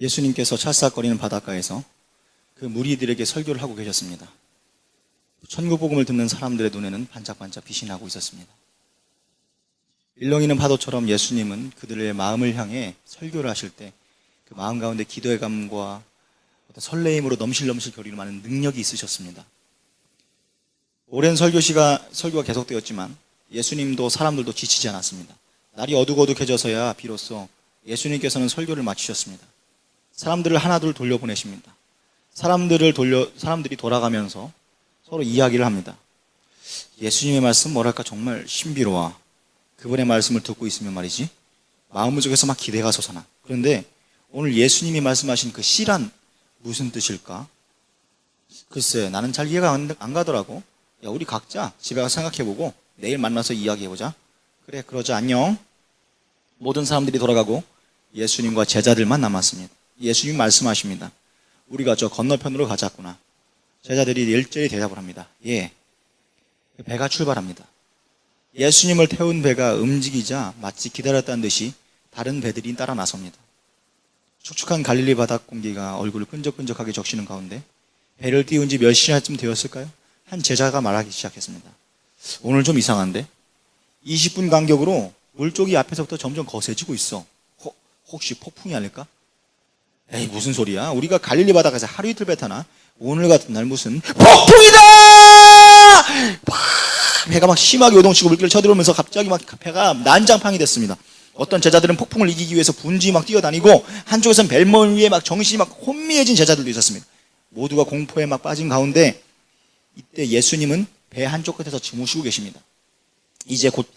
예수님께서 찰싹거리는 바닷가에서 그 무리들에게 설교를 하고 계셨습니다. 천국복음을 듣는 사람들의 눈에는 반짝반짝 빛이 나고 있었습니다. 일렁이는 파도처럼 예수님은 그들의 마음을 향해 설교를 하실 때 그 마음 가운데 기도의 감과 어떤 설레임으로 넘실넘실 거리는 많은 능력이 있으셨습니다. 오랜 설교가 계속되었지만 예수님도 사람들도 지치지 않았습니다. 날이 어둑어둑해져서야 비로소 예수님께서는 설교를 마치셨습니다. 사람들을 하나둘 돌려보내십니다. 사람들이 돌아가면서 서로 이야기를 합니다. 예수님의 말씀 뭐랄까 정말 신비로워. 그분의 말씀을 듣고 있으면 말이지 마음속에서 막 기대가 솟아나. 그런데 오늘 예수님이 말씀하신 그 씨란 무슨 뜻일까? 글쎄 나는 잘 이해가 안 가더라고. 야, 우리 각자 집에 가서 생각해보고 내일 만나서 이야기해보자. 그래, 그러자. 안녕. 모든 사람들이 돌아가고 예수님과 제자들만 남았습니다. 예수님 말씀하십니다. 우리가 저 건너편으로 가자꾸나. 제자들이 일제히 대답을 합니다. 예. 배가 출발합니다. 예수님을 태운 배가 움직이자 마치 기다렸다는 듯이 다른 배들이 따라 나섭니다. 축축한 갈릴리 바닷 공기가 얼굴을 끈적끈적하게 적시는 가운데 배를 띄운 지 몇 시간쯤 되었을까요? 한 제자가 말하기 시작했습니다. 오늘 좀 이상한데? 20분 간격으로 물쪽이 앞에서부터 점점 거세지고 있어. 혹시 폭풍이 아닐까? 에이, 무슨 소리야? 우리가 갈릴리 바닷가에서 하루 이틀 배 타나? 오늘 같은 날 무슨 폭풍이다! 배가 막 심하게 요동치고 물길을 쳐들어오면서 갑자기 막 배가 난장판이 됐습니다. 어떤 제자들은 폭풍을 이기기 위해서 분주히 막 뛰어다니고 한쪽에서는 벨몬 위에 막 정신이 막 혼미해진 제자들도 있었습니다. 모두가 공포에 막 빠진 가운데 이때 예수님은 배 한쪽 끝에서 주무시고 계십니다. 이제 곧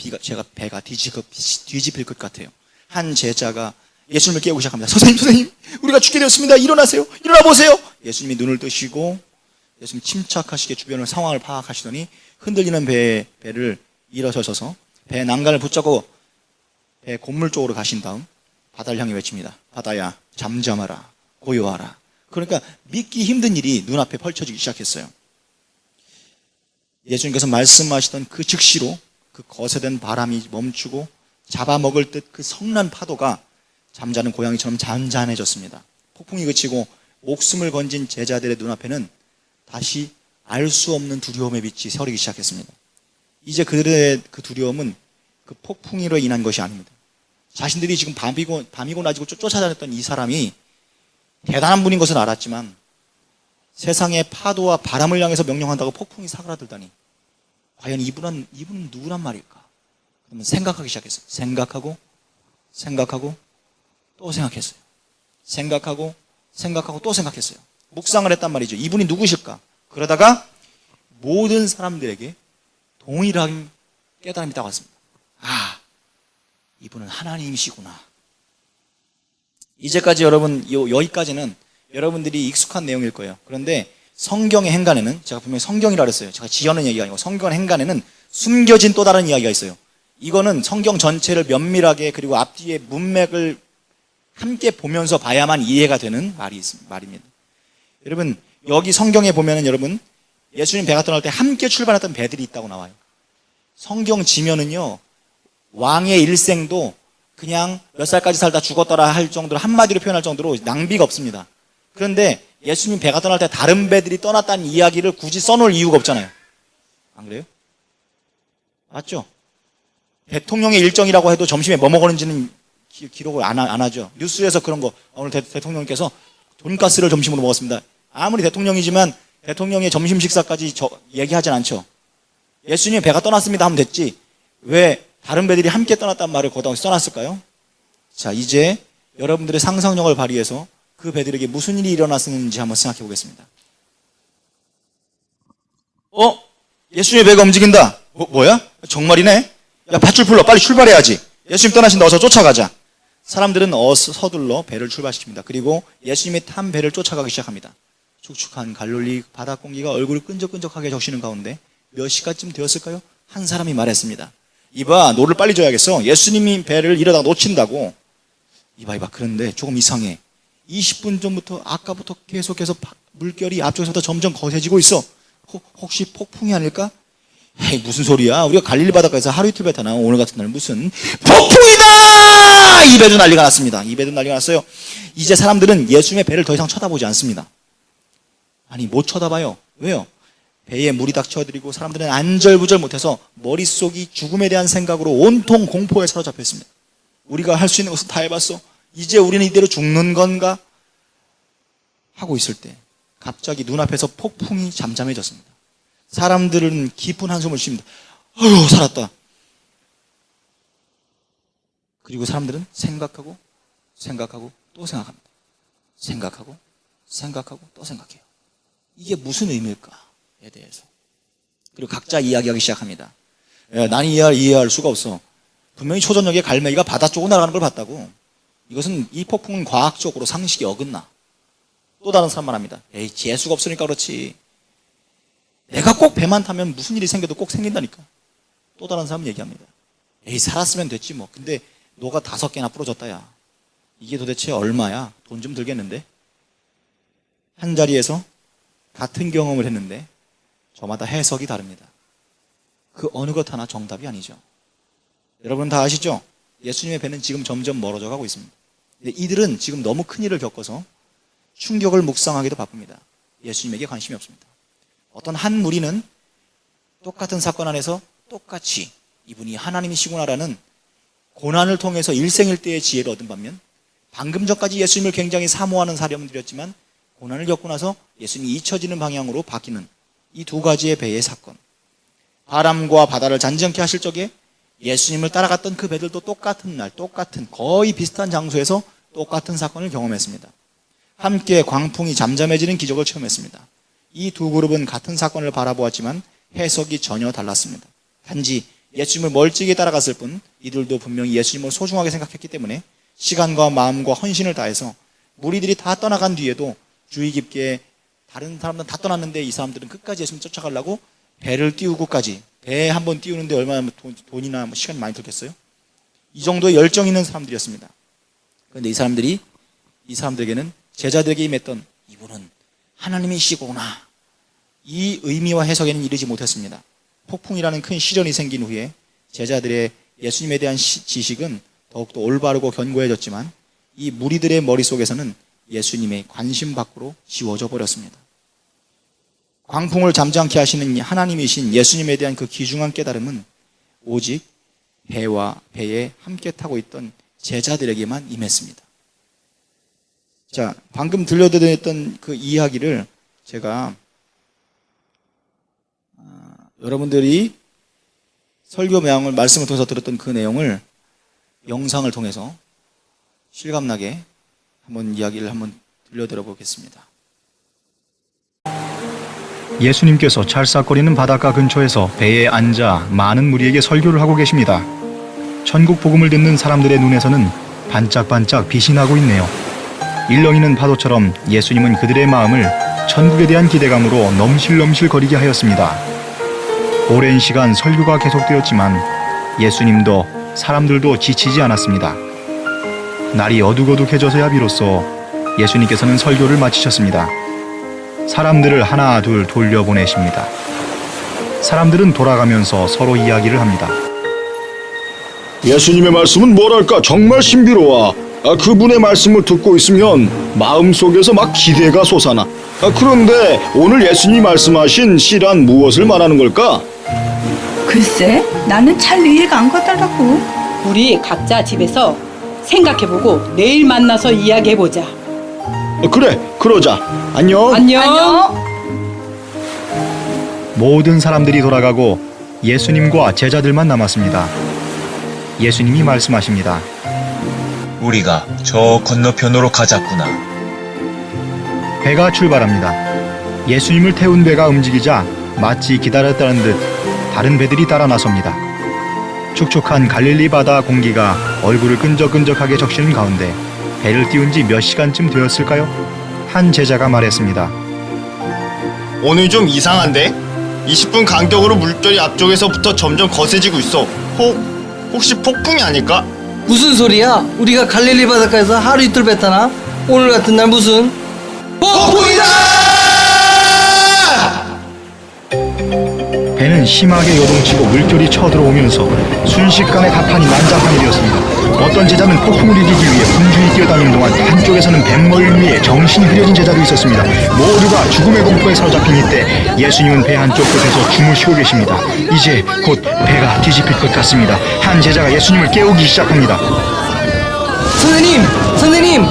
배가 뒤집힐 것 같아요. 한 제자가 예수님을 깨우고 시작합니다. 선생님, 우리가 죽게 되었습니다. 일어나세요. 일어나 보세요. 예수님이 눈을 뜨시고 예수님 침착하시게 주변의 상황을 파악하시더니 흔들리는 배를 일어서셔서 배 난간을 붙잡고 배 곤물 쪽으로 가신 다음 바다를 향해 외칩니다. 바다야, 잠잠하라, 고요하라. 그러니까 믿기 힘든 일이 눈앞에 펼쳐지기 시작했어요. 예수님께서 말씀하시던 그 즉시로 그 거세된 바람이 멈추고 잡아먹을 듯 그 성난 파도가 잠자는 고양이처럼 잔잔해졌습니다. 폭풍이 그치고 목숨을 건진 제자들의 눈앞에는 다시 알 수 없는 두려움의 빛이 서리기 시작했습니다. 이제 그들의 그 두려움은 그 폭풍으로 인한 것이 아닙니다. 자신들이 지금 밤이고 낮이고 쫓아다녔던 이 사람이 대단한 분인 것은 알았지만 세상의 파도와 바람을 향해서 명령한다고 폭풍이 사그라들다니 과연 이분은 누구란 말일까? 그러면 생각하기 시작했어요. 생각하고 또 생각했어요. 생각하고 또 생각했어요. 묵상을 했단 말이죠. 이분이 누구실까? 그러다가 모든 사람들에게 동일한 깨달음이 딱 왔습니다. 아, 이분은 하나님이시구나. 이제까지 여기까지는 여러분들이 익숙한 내용일 거예요. 그런데 성경의 행간에는, 제가 분명히 성경이라 그랬어요. 제가 지어낸 얘기가 아니고 성경 행간에는 숨겨진 또 다른 이야기가 있어요. 이거는 성경 전체를 면밀하게 그리고 앞뒤의 문맥을 함께 보면서 봐야만 이해가 되는 말입니다. 여러분, 여기 성경에 보면은 여러분, 예수님 배가 떠날 때 함께 출발했던 배들이 있다고 나와요. 성경 지면은요, 왕의 일생도 그냥 몇 살까지 살다 죽었더라 할 정도로 한마디로 표현할 정도로 낭비가 없습니다. 그런데 예수님 배가 떠날 때 다른 배들이 떠났다는 이야기를 굳이 써놓을 이유가 없잖아요. 안 그래요? 맞죠? 대통령의 일정이라고 해도 점심에 뭐 먹었는지는 기록을 안 하죠. 뉴스에서 그런 거, 오늘 대통령께서 돈가스를 점심으로 먹었습니다. 아무리 대통령이지만 대통령의 점심 식사까지 얘기하진 않죠. 예수님 배가 떠났습니다 하면 됐지. 왜 다른 배들이 함께 떠났단 말을 거기다 써놨을까요? 자, 이제 여러분들의 상상력을 발휘해서 그 배들에게 무슨 일이 일어났는지 한번 생각해 보겠습니다. 예수님의 배가 움직인다. 뭐야? 정말이네? 야, 밧줄 풀러 빨리 출발해야지. 예수님 떠나신다. 어서 쫓아가자. 사람들은 서둘러 배를 출발시킵니다. 그리고 예수님이 탄 배를 쫓아가기 시작합니다. 축축한 갈릴리 바닷 공기가 얼굴을 끈적끈적하게 적시는 가운데 몇 시간쯤 되었을까요? 한 사람이 말했습니다. 이봐, 노를 빨리 줘야겠어. 예수님이 배를 이러다가 놓친다고. 이봐. 그런데 조금 이상해. 20분 전부터 아까부터 계속해서 물결이 앞쪽에서부터 점점 거세지고 있어. 혹시 폭풍이 아닐까? 에이, 무슨 소리야. 우리가 갈릴리 바닷가에서 하루 이틀 배 타나 오늘 같은 날 무슨 폭풍이다! 입에도 난리가 났습니다. 입에도 난리가 났어요. 이제 사람들은 예수님의 배를 더 이상 쳐다보지 않습니다. 아니, 못 쳐다봐요. 왜요? 배에 물이 닥쳐들이고 사람들은 안절부절 못해서 머릿속이 죽음에 대한 생각으로 온통 공포에 사로잡혀 있습니다. 우리가 할 수 있는 것은 다 해봤어. 이제 우리는 이대로 죽는 건가? 하고 있을 때 갑자기 눈앞에서 폭풍이 잠잠해졌습니다. 사람들은 깊은 한숨을 쉽니다. 아유, 살았다. 그리고 사람들은 생각하고 또 생각합니다. 생각하고 또 생각해요. 이게 무슨 의미일까에 대해서. 그리고 각자 이야기하기 시작합니다. 난 이해할 수가 없어. 분명히 초저녁에 갈매기가 바다 쪽으로 날아가는 걸 봤다고. 이것은 이 폭풍은 과학적으로 상식이 어긋나. 또 다른 사람 말합니다. 에이, 재수가 없으니까 그렇지. 내가 꼭 배만 타면 무슨 일이 생겨도 꼭 생긴다니까. 또 다른 사람은 얘기합니다. 에이, 살았으면 됐지 뭐. 근데 너가 5개나 부러졌다 야. 이게 도대체 얼마야? 돈 좀 들겠는데? 한 자리에서 같은 경험을 했는데 저마다 해석이 다릅니다. 그 어느 것 하나 정답이 아니죠. 여러분 다 아시죠? 예수님의 배는 지금 점점 멀어져 가고 있습니다. 근데 이들은 지금 너무 큰 일을 겪어서 충격을 묵상하기도 바쁩니다. 예수님에게 관심이 없습니다. 어떤 한 무리는 똑같은 사건 안에서 똑같이 이분이 하나님이시구나라는 고난을 통해서 일생일대의 지혜를 얻은 반면, 방금 전까지 예수님을 굉장히 사모하는 사람들이었지만 고난을 겪고 나서 예수님이 잊혀지는 방향으로 바뀌는 이 두 가지의 배의 사건. 바람과 바다를 잔잔케 하실 적에 예수님을 따라갔던 그 배들도 똑같은 날, 똑같은 거의 비슷한 장소에서 똑같은 사건을 경험했습니다. 함께 광풍이 잠잠해지는 기적을 체험했습니다. 이 두 그룹은 같은 사건을 바라보았지만 해석이 전혀 달랐습니다. 단지 예수님을 멀찍이 따라갔을 뿐 이들도 분명히 예수님을 소중하게 생각했기 때문에 시간과 마음과 헌신을 다해서 무리들이 다 떠나간 뒤에도 주의 깊게 다른 사람들은 다 떠났는데 이 사람들은 끝까지 예수님 쫓아가려고 배를 띄우고까지, 배 한 번 띄우는데 얼마나 돈이나 시간이 많이 들겠어요? 이 정도의 열정 있는 사람들이었습니다. 그런데 이 사람들에게는 제자들에게 임했던 이분은 하나님이시구나, 이 의미와 해석에는 이르지 못했습니다. 폭풍이라는 큰 시련이 생긴 후에 제자들의 예수님에 대한 지식은 더욱더 올바르고 견고해졌지만 이 무리들의 머릿속에서는 예수님의 관심 밖으로 지워져 버렸습니다. 광풍을 잠잠케 하시는 하나님이신 예수님에 대한 그 귀중한 깨달음은 오직 배에 함께 타고 있던 제자들에게만 임했습니다. 자, 방금 들려드렸던 그 이야기를 제가 여러분들이 설교 매형을 말씀을 통해서 들었던 그 내용을 영상을 통해서 실감나게 이야기를 들려드려 보겠습니다. 예수님께서 찰싹거리는 바닷가 근처에서 배에 앉아 많은 무리에게 설교를 하고 계십니다. 천국 복음을 듣는 사람들의 눈에서는 반짝반짝 빛이 나고 있네요. 일렁이는 파도처럼 예수님은 그들의 마음을 천국에 대한 기대감으로 넘실넘실거리게 하였습니다. 오랜 시간 설교가 계속되었지만 예수님도 사람들도 지치지 않았습니다. 날이 어둑어둑해져서야 비로소 예수님께서는 설교를 마치셨습니다. 사람들을 하나 둘 돌려보내십니다. 사람들은 돌아가면서 서로 이야기를 합니다. 예수님의 말씀은 뭐랄까 정말 신비로워. 그분의 말씀을 듣고 있으면 마음속에서 막 기대가 솟아나. 그런데 오늘 예수님이 말씀하신 시란 무엇을 말하는 걸까? 글쎄, 나는 잘 이해가 안 가더라고. 우리 각자 집에서 생각해보고 내일 만나서 이야기해보자. 그래, 그러자. 안녕. 안녕. 모든 사람들이 돌아가고 예수님과 제자들만 남았습니다. 예수님이 말씀하십니다. 우리가 저 건너편으로 가자꾸나. 배가 출발합니다. 예수님을 태운 배가 움직이자 마치 기다렸다는 듯 다른 배들이 따라 나섭니다. 축축한 갈릴리 바다 공기가 얼굴을 끈적끈적하게 적시는 가운데 배를 띄운 지 몇 시간쯤 되었을까요? 한 제자가 말했습니다. 오늘 좀 이상한데? 20분 간격으로 물결이 앞쪽에서부터 점점 거세지고 있어. 혹시 폭풍이 아닐까? 무슨 소리야? 우리가 갈릴리 바닷가에서 하루 이틀 배 타나? 오늘 같은 날 무슨 폭풍이다! 배는 심하게 요동치고 물결이 쳐들어오면서 순식간에 갑판이 난장판이 되었습니다. 어떤 제자는 폭풍을 이기기 위해 분주히 뛰어다니는 동안 한쪽에서는 뱃멀미에 정신이 흐려진 제자도 있었습니다. 모두가 죽음의 공포에 사로잡힌 이때 예수님은 배 한쪽 끝에서 주무시고 계십니다. 이제 곧 배가 뒤집힐 것 같습니다. 한 제자가 예수님을 깨우기 시작합니다. 선생님,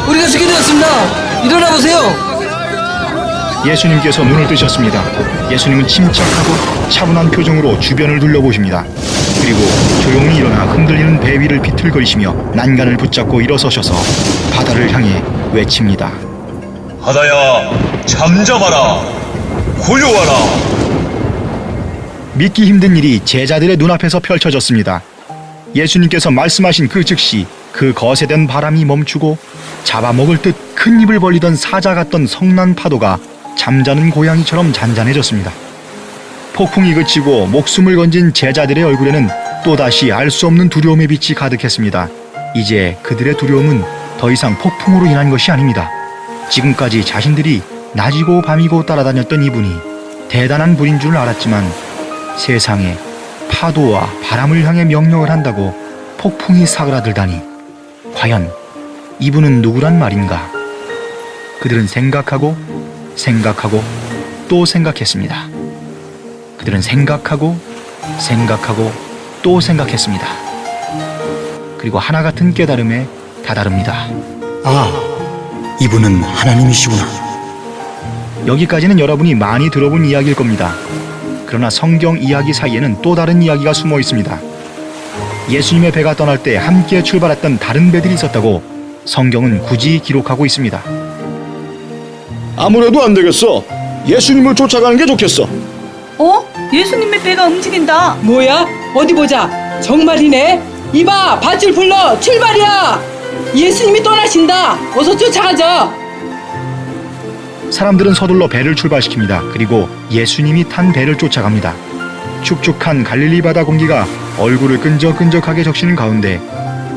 우리가 죽게 되었습니다. 일어나 보세요. 예수님께서 눈을 뜨셨습니다. 예수님은 침착하고 차분한 표정으로 주변을 둘러보십니다. 그리고 조용히 일어나 흔들리는 배 위를 비틀거리시며 난간을 붙잡고 일어서셔서 바다를 향해 외칩니다. 바다야, 잠잠하라. 고요하라. 믿기 힘든 일이 제자들의 눈앞에서 펼쳐졌습니다. 예수님께서 말씀하신 그 즉시 그 거세된 바람이 멈추고 잡아먹을 듯 큰 입을 벌리던 사자 같던 성난 파도가 잠자는 고양이처럼 잔잔해졌습니다. 폭풍이 그치고 목숨을 건진 제자들의 얼굴에는 또다시 알 수 없는 두려움의 빛이 가득했습니다. 이제 그들의 두려움은 더 이상 폭풍으로 인한 것이 아닙니다. 지금까지 자신들이 낮이고 밤이고 따라다녔던 이분이 대단한 분인 줄 알았지만 세상에 파도와 바람을 향해 명령을 한다고 폭풍이 사그라들다니 과연 이분은 누구란 말인가? 그들은 생각하고 또 생각했습니다. 그들은 생각하고 또 생각했습니다. 그리고 하나 같은 깨달음에 다다릅니다. 아, 이분은 하나님이시구나. 여기까지는 여러분이 많이 들어본 이야기일 겁니다. 그러나 성경 이야기 사이에는 또 다른 이야기가 숨어 있습니다. 예수님의 배가 떠날 때 함께 출발했던 다른 배들이 있었다고 성경은 굳이 기록하고 있습니다. 아무래도 안 되겠어. 예수님을 쫓아가는 게 좋겠어. 예수님의 배가 움직인다. 뭐야? 어디 보자. 정말이네. 이봐, 밧줄 불러. 출발이야. 예수님이 떠나신다. 어서 쫓아가자. 사람들은 서둘러 배를 출발시킵니다. 그리고 예수님이 탄 배를 쫓아갑니다. 축축한 갈릴리 바다 공기가 얼굴을 끈적끈적하게 적시는 가운데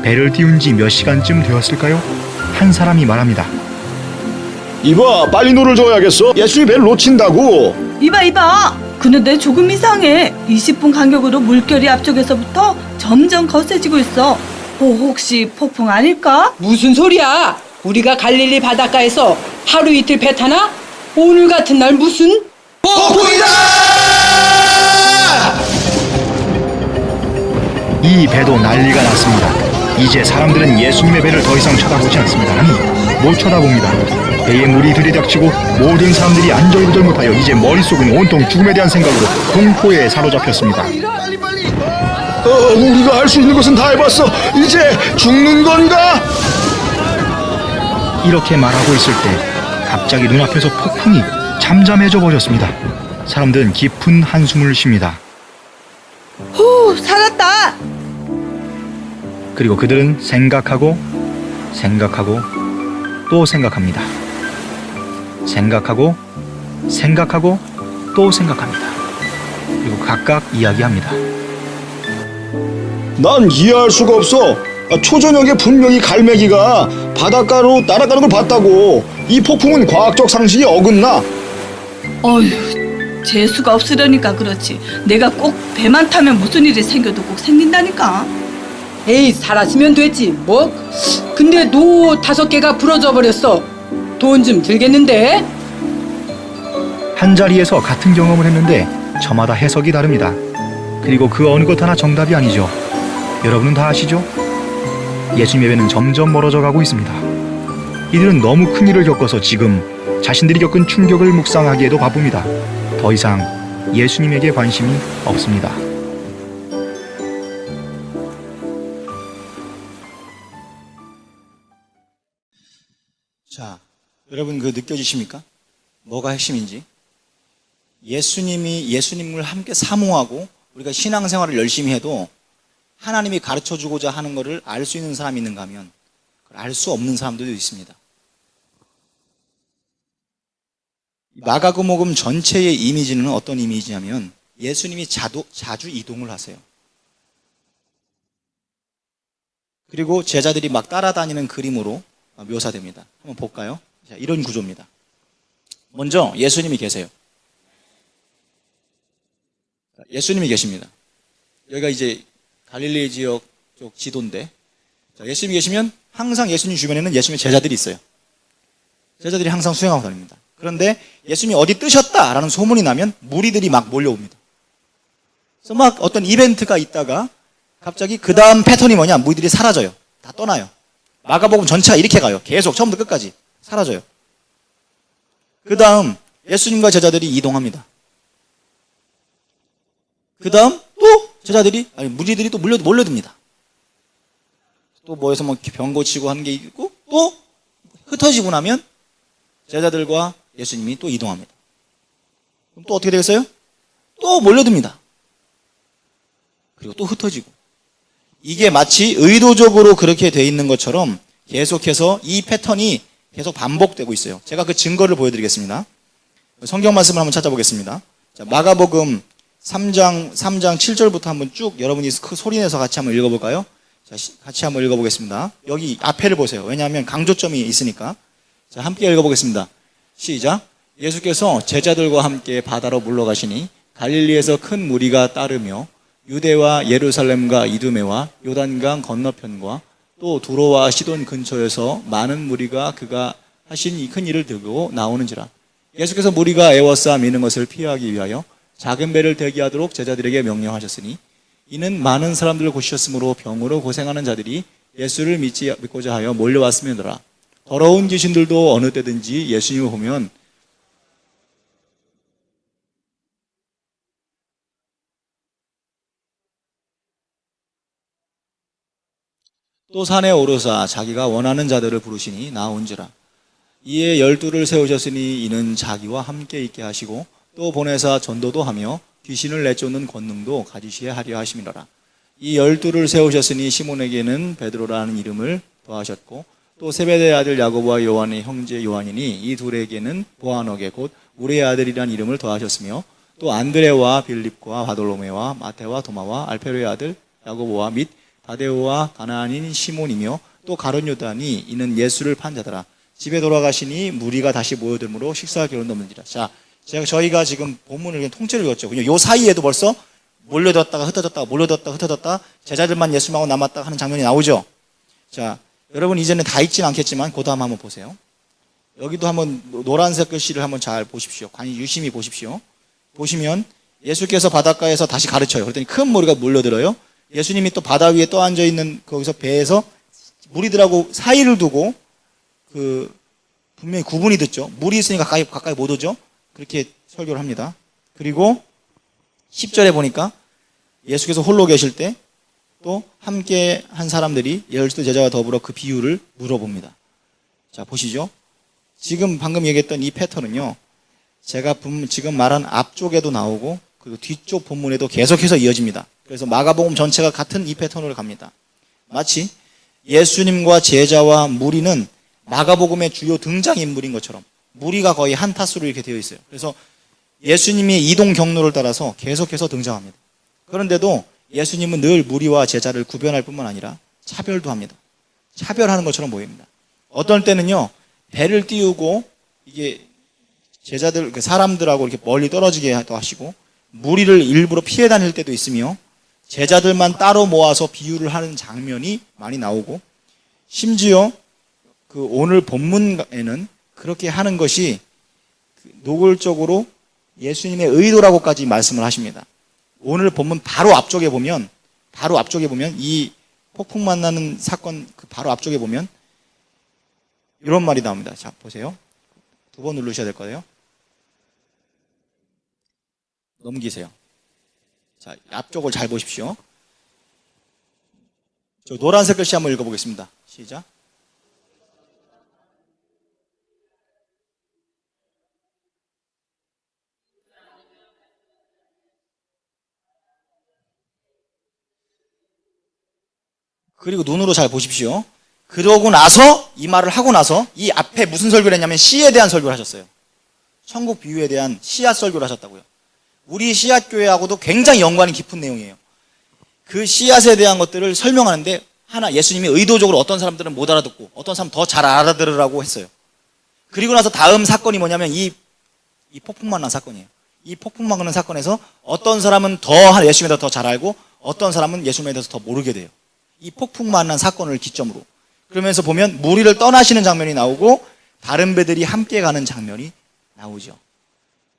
배를 띄운 지 몇 시간쯤 되었을까요? 한 사람이 말합니다. 이봐, 빨리 노를 저어야겠어. 예수님 배를 놓친다고. 이봐. 그런데 조금 이상해. 20분 간격으로 물결이 앞쪽에서부터 점점 거세지고 있어. 혹시 폭풍 아닐까? 무슨 소리야? 우리가 갈릴리 바닷가에서 하루 이틀 배 타나? 오늘 같은 날 무슨? 폭풍이다! 이 배도 난리가 났습니다. 이제 사람들은 예수님의 배를 더 이상 쳐다보지 않습니다. 아니, 못 쳐다봅니다. 배에 물이 들이닥치고 모든 사람들이 안절부절 못하여 이제 머릿속은 온통 죽음에 대한 생각으로 공포에 사로잡혔습니다. 우리가 할 수 있는 것은 다 해봤어. 이제 죽는 건가? 이렇게 말하고 있을 때 갑자기 눈앞에서 폭풍이 잠잠해져 버렸습니다. 사람들은 깊은 한숨을 쉽니다. 살았다. 그리고 그들은 생각하고 또 생각합니다. 생각하고 또 생각합니다. 그리고 각각 이야기합니다. 난 이해할 수가 없어. 초저녁에 분명히 갈매기가 바닷가로 날아가는 걸 봤다고. 이 폭풍은 과학적 상식이 어긋나. 어휴, 재수가 없으려니까 그렇지. 내가 꼭 배만 타면 무슨 일이 생겨도 꼭 생긴다니까. 에이, 살았으면 됐지. 뭐? 근데 노 5개가 부러져 버렸어. 돈 좀 들겠는데? 한 자리에서 같은 경험을 했는데 저마다 해석이 다릅니다. 그리고 그 어느 것 하나 정답이 아니죠. 여러분은 다 아시죠? 예수님의 배는 점점 멀어져 가고 있습니다. 이들은 너무 큰 일을 겪어서 지금 자신들이 겪은 충격을 묵상하기에도 바쁩니다. 더 이상 예수님에게 관심이 없습니다. 자, 여러분 그 느껴지십니까? 뭐가 핵심인지? 예수님을 함께 사모하고 우리가 신앙생활을 열심히 해도 하나님이 가르쳐주고자 하는 것을 알 수 있는 사람이 있는가 하면 알 수 없는 사람들도 있습니다. 마가복음 전체의 이미지는 어떤 이미지냐면 예수님이 자주 이동을 하세요. 그리고 제자들이 막 따라다니는 그림으로 묘사됩니다. 한번 볼까요? 자, 이런 구조입니다. 먼저 예수님이 계세요. 예수님이 계십니다. 여기가 이제 갈릴리 지역 쪽 지도인데, 자, 예수님이 계시면 항상 예수님 주변에는 예수님의 제자들이 있어요. 제자들이 항상 수행하고 다닙니다. 그런데 예수님이 어디 뜨셨다라는 소문이 나면 무리들이 막 몰려옵니다. 그래서 막 어떤 이벤트가 있다가 갑자기 그 다음 패턴이 뭐냐? 무리들이 사라져요. 다 떠나요. 마가복음 전체가 이렇게 가요. 계속 처음부터 끝까지 사라져요. 그 다음 예수님과 제자들이 이동합니다. 그 다음 또 무리들이 또 몰려듭니다. 또 뭐에서 뭐 병 고치고 하는 게 있고 또 흩어지고 나면 제자들과 예수님이 또 이동합니다. 그럼 또 어떻게 되겠어요? 또 몰려듭니다. 그리고 또 흩어지고. 이게 마치 의도적으로 그렇게 돼 있는 것처럼 계속해서 이 패턴이 계속 반복되고 있어요. 제가 그 증거를 보여드리겠습니다. 성경 말씀을 한번 찾아보겠습니다. 자, 마가복음 3장 7절부터 한번 쭉 여러분이 소리내서 같이 한번 읽어볼까요? 자, 같이 한번 읽어보겠습니다. 여기 앞에를 보세요. 왜냐하면 강조점이 있으니까. 자, 함께 읽어보겠습니다. 시작. 예수께서 제자들과 함께 바다로 물러가시니 갈릴리에서 큰 무리가 따르며 유대와 예루살렘과 이두메와 요단강 건너편과 또 두로와 시돈 근처에서 많은 무리가 그가 하신 이 큰 일을 들고 나오는지라. 예수께서 무리가 애워싸 미는 것을 피하기 위하여 작은 배를 대기하도록 제자들에게 명령하셨으니 이는 많은 사람들을 고치셨으므로 병으로 고생하는 자들이 예수를 믿고자 하여 몰려왔음이더라. 더러운 귀신들도 어느 때든지 예수님을 보면 또 산에 오르사 자기가 원하는 자들을 부르시니 나온지라. 이에 12를 세우셨으니 이는 자기와 함께 있게 하시고 또 보내사 전도도 하며 귀신을 내쫓는 권능도 가지시에 하려 하심이라. 이 12를 세우셨으니 시몬에게는 베드로라는 이름을 더하셨고 또 세베대의 아들 야고보와 요한의 형제 요한이니 이 둘에게는 보아너게 곧 우리의 아들이라는 이름을 더하셨으며 또 안드레와 빌립과 바돌로메와 마테와 도마와 알페로의 아들 야고보와 및 다데오와 가나안인 시몬이며 또 가룟 요단이 이는 예수를 판 자더라. 집에 돌아가시니 무리가 다시 모여들므로 식사 기회를 넘는지라. 자, 저희가 지금 본문을 통째로 읽었죠. 요 사이에도 벌써 몰려들었다가 흩어졌다가 몰려들었다가 흩어졌다 제자들만 예수님하고 남았다 하는 장면이 나오죠. 자, 여러분 이제는 다 읽지는 않겠지만 그 다음 한번 보세요. 여기도 한번 노란색 글씨를 한번 잘 보십시오. 유심히 보십시오. 보시면 예수께서 바닷가에서 다시 가르쳐요. 그랬더니 큰 무리가 몰려들어요. 예수님이 또 바다 위에 떠 앉아 있는 거기서 배에서 무리들하고 사이를 두고 분명히 구분이 됐죠. 물이 있으니까 가까이 못 오죠. 그렇게 설교를 합니다. 그리고 10절에 보니까 예수께서 홀로 계실 때 또 함께 한 사람들이 12 제자와 더불어 그 비유를 물어봅니다. 자, 보시죠. 지금 방금 얘기했던 이 패턴은요, 제가 지금 말한 앞쪽에도 나오고 그리고 뒤쪽 본문에도 계속해서 이어집니다. 그래서 마가복음 전체가 같은 이 패턴으로 갑니다. 마치 예수님과 제자와 무리는 마가복음의 주요 등장인물인 것처럼 무리가 거의 한 타수로 이렇게 되어 있어요. 그래서 예수님의 이동 경로를 따라서 계속해서 등장합니다. 그런데도 예수님은 늘 무리와 제자를 구별할 뿐만 아니라 차별도 합니다. 차별하는 것처럼 보입니다. 어떤 때는요, 배를 띄우고 이게 제자들, 사람들하고 이렇게 멀리 떨어지게 하시고 무리를 일부러 피해 다닐 때도 있으며 제자들만 따로 모아서 비유를 하는 장면이 많이 나오고 심지어 오늘 본문에는 그렇게 하는 것이 노골적으로 예수님의 의도라고까지 말씀을 하십니다. 오늘 본문 바로 앞쪽에 보면 이 폭풍 만나는 사건 바로 앞쪽에 보면 이런 말이 나옵니다. 자, 보세요. 2번 누르셔야 될 거예요. 넘기세요. 자, 앞쪽을 잘 보십시오. 저 노란색 글씨 한번 읽어보겠습니다. 시작. 그리고 눈으로 잘 보십시오. 그러고 나서 이 말을 하고 나서 이 앞에 무슨 설교를 했냐면 씨에 대한 설교를 하셨어요. 천국 비유에 대한 씨앗 설교를 하셨다고요. 우리 씨앗교회하고도 굉장히 연관이 깊은 내용이에요. 그 씨앗에 대한 것들을 설명하는데 예수님이 의도적으로 어떤 사람들은 못 알아듣고 어떤 사람 더 잘 알아들으라고 했어요. 그리고 나서 다음 사건이 뭐냐면 이 폭풍 만난 사건이에요. 이 폭풍 막는 사건에서 어떤 사람은 예수님에 대해서 더 잘 알고 어떤 사람은 예수님에 대해서 더 모르게 돼요. 이 폭풍 만난 사건을 기점으로. 그러면서 보면 무리를 떠나시는 장면이 나오고 다른 배들이 함께 가는 장면이 나오죠.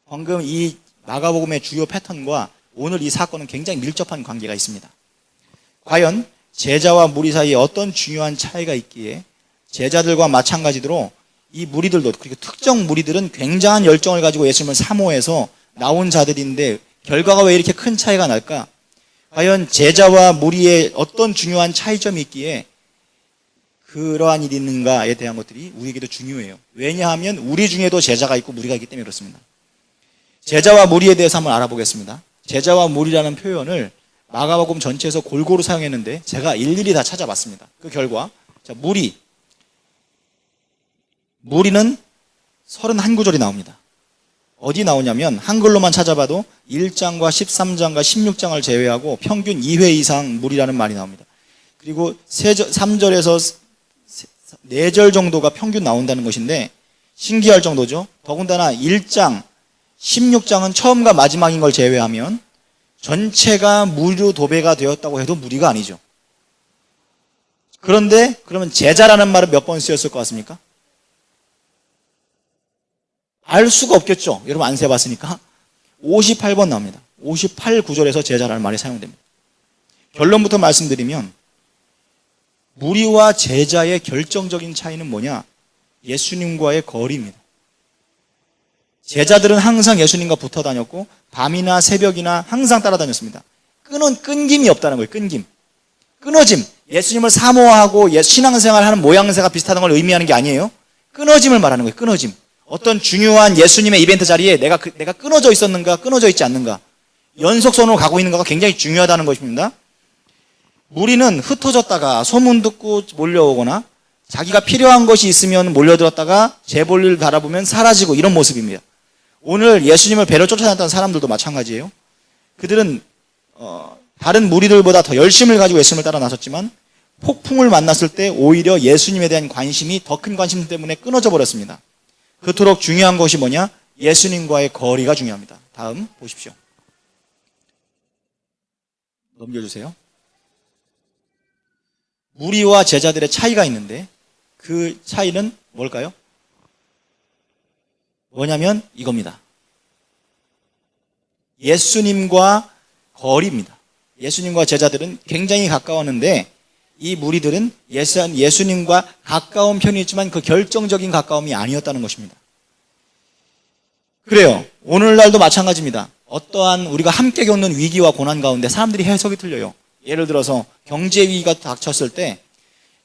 방금 이 마가복음의 주요 패턴과 오늘 이 사건은 굉장히 밀접한 관계가 있습니다. 과연 제자와 무리 사이에 어떤 중요한 차이가 있기에 제자들과 마찬가지로 이 무리들도, 그리고 특정 무리들은 굉장한 열정을 가지고 예수님을 사모해서 나온 자들인데 결과가 왜 이렇게 큰 차이가 날까? 과연 제자와 무리의 어떤 중요한 차이점이 있기에 그러한 일이 있는가에 대한 것들이 우리에게도 중요해요. 왜냐하면 우리 중에도 제자가 있고 무리가 있기 때문에 그렇습니다. 제자와 무리에 대해서 한번 알아보겠습니다. 제자와 무리라는 표현을 마가복음 전체에서 골고루 사용했는데 제가 일일이 다 찾아봤습니다. 그 결과, 자, 무리는 31구절이 나옵니다. 어디 나오냐면 한글로만 찾아봐도 1장과 13장과 16장을 제외하고 평균 2회 이상 무리라는 말이 나옵니다. 그리고 3절에서 4절 정도가 평균 나온다는 것인데 신기할 정도죠. 더군다나 1장, 16장은 처음과 마지막인 걸 제외하면 전체가 무리로 도배가 되었다고 해도 무리가 아니죠. 그런데 그러면 제자라는 말은 몇 번 쓰였을 것 같습니까? 알 수가 없겠죠. 여러분 안 세봤으니까. 58번 나옵니다. 58구절에서 제자라는 말이 사용됩니다. 결론부터 말씀드리면 무리와 제자의 결정적인 차이는 뭐냐? 예수님과의 거리입니다. 제자들은 항상 예수님과 붙어 다녔고 밤이나 새벽이나 항상 따라다녔습니다. 끊김이 없다는 거예요. 끊어짐. 예수님을 사모하고 신앙생활하는 모양새가 비슷하다는 걸 의미하는 게 아니에요. 끊어짐을 말하는 거예요. 끊어짐. 어떤 중요한 예수님의 이벤트 자리에 내가 끊어져 있었는가, 끊어져 있지 않는가, 연속선으로 가고 있는가가 굉장히 중요하다는 것입니다. 무리는 흩어졌다가 소문 듣고 몰려오거나 자기가 필요한 것이 있으면 몰려들었다가 재볼일 바라보면 사라지고 이런 모습입니다. 오늘 예수님을 배로 쫓아다녔던 사람들도 마찬가지예요. 그들은 다른 무리들보다 더 열심을 가지고 예수님을 따라 나섰지만 폭풍을 만났을 때 오히려 예수님에 대한 관심이 더 큰 관심 때문에 끊어져 버렸습니다. 그토록 중요한 것이 뭐냐? 예수님과의 거리가 중요합니다. 다음 보십시오. 넘겨주세요. 무리와 제자들의 차이가 있는데 그 차이는 뭘까요? 뭐냐면 이겁니다. 예수님과 거리입니다. 예수님과 제자들은 굉장히 가까웠는데 이 무리들은 예수님과 가까운 편이었지만 그 결정적인 가까움이 아니었다는 것입니다. 그래요. 오늘날도 마찬가지입니다. 어떠한 우리가 함께 겪는 위기와 고난 가운데 사람들이 해석이 틀려요. 예를 들어서 경제 위기가 닥쳤을 때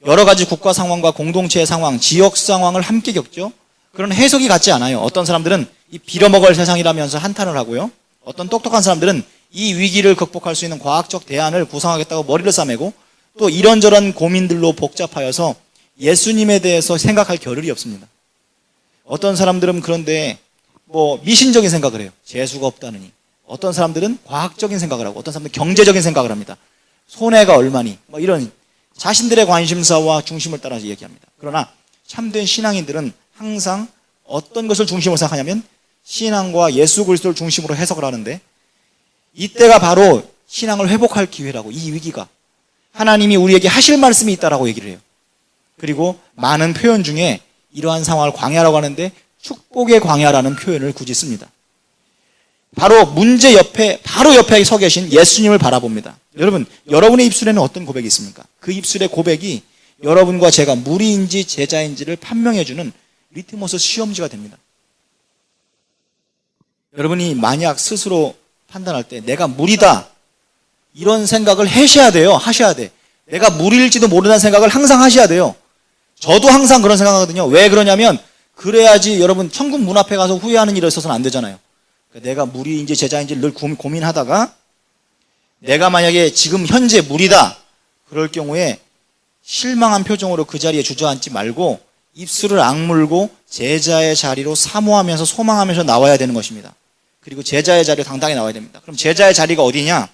여러 가지 국가 상황과 공동체의 상황, 지역 상황을 함께 겪죠. 그런 해석이 같지 않아요. 어떤 사람들은 이 빌어먹을 세상이라면서 한탄을 하고요. 어떤 똑똑한 사람들은 이 위기를 극복할 수 있는 과학적 대안을 구상하겠다고 머리를 싸매고 또 이런저런 고민들로 복잡하여서 예수님에 대해서 생각할 겨를이 없습니다. 어떤 사람들은 그런데 미신적인 생각을 해요. 재수가 없다느니. 어떤 사람들은 과학적인 생각을 하고 어떤 사람들은 경제적인 생각을 합니다. 손해가 얼마니 이런 자신들의 관심사와 중심을 따라서 얘기합니다. 그러나 참된 신앙인들은 항상 어떤 것을 중심으로 생각하냐면 신앙과 예수 그리스도를 중심으로 해석을 하는데 이때가 바로 신앙을 회복할 기회라고, 이 위기가 하나님이 우리에게 하실 말씀이 있다라고 얘기를 해요. 그리고 많은 표현 중에 이러한 상황을 광야라고 하는데 축복의 광야라는 표현을 굳이 씁니다. 바로 문제 옆에 서 계신 예수님을 바라봅니다. 여러분, 여러분의 입술에는 어떤 고백이 있습니까? 그 입술의 고백이 여러분과 제가 무리인지 제자인지를 판명해주는 리트머스 시험지가 됩니다. 여러분이 만약 스스로 판단할 때 내가 무리다 이런 생각을 하셔야 돼. 내가 무리일지도 모른다는 생각을 항상 하셔야 돼요. 저도 항상 그런 생각하거든요. 왜 그러냐면 그래야지 여러분 천국 문 앞에 가서 후회하는 일이 있어서는 안 되잖아요. 내가 무리인지 제자인지 늘 고민하다가 내가 만약에 지금 현재 무리다 그럴 경우에 실망한 표정으로 그 자리에 주저앉지 말고 입술을 악물고 제자의 자리로 사모하면서 소망하면서 나와야 되는 것입니다. 그리고 제자의 자리로 당당히 나와야 됩니다. 그럼 제자의 자리가 어디냐?